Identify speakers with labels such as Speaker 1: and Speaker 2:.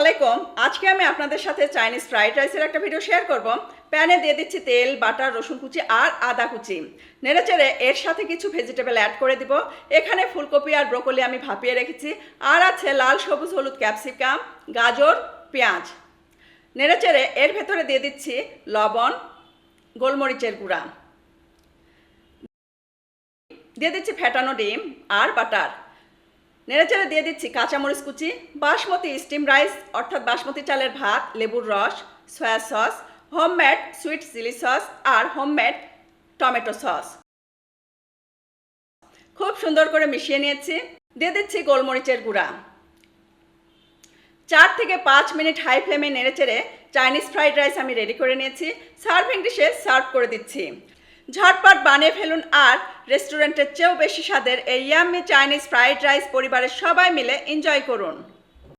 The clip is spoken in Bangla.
Speaker 1: আলাইকুম। আজকে আমি আপনাদের সাথে চাইনিজ ফ্রাইড রাইসের একটা ভিডিও শেয়ার করব। প্যানে দিয়ে দিচ্ছি তেল, বাটার, রসুন কুচি আর আদা কুচি। নেড়েচেড়ে এর সাথে কিছু ভেজিটেবল অ্যাড করে দিব। এখানে ফুলকপি আর ব্রোকলি আমি ভাপিয়ে রেখেছি, আর আছে লাল, সবুজ, হলুদ ক্যাপসিকাম, গাজর, পেঁয়াজ। নেড়েচেড়ে এর ভেতরে দিয়ে দিচ্ছি লবণ, গোলমরিচের গুঁড়া, দিয়ে দিচ্ছি ফেটানো ডিম আর বাটার। নেড়েচেড়ে দিয়ে দিচ্ছি কাঁচামরিচ কুচি, বাসমতি স্টিম রাইস অর্থাৎ বাসমতি চালের ভাত, লেবুর রস, soya sauce, homemade sweet chili sauce আর হোমমেড টমেটো সস। খুব সুন্দর করে মিশিয়ে নিয়েছি। দিয়ে দিচ্ছি গোলমরিচের গুঁড়া। 4 থেকে 5 মিনিট হাই ফ্লেমে নেড়েচেড়ে চাইনিজ ফ্রাইড রাইস আমি রেডি করে নিয়েছি। সার্ভিং ডিশে সার্ভ করে দিচ্ছি। ঝটপট বানিয়ে ফেলুন আর রেস্টুরেন্টের চেয়েও বেশি স্বাদের এই ইয়াম্মি চাইনিজ ফ্রাইড রাইস পরিবারের সবাই মিলে এনজয় করুন।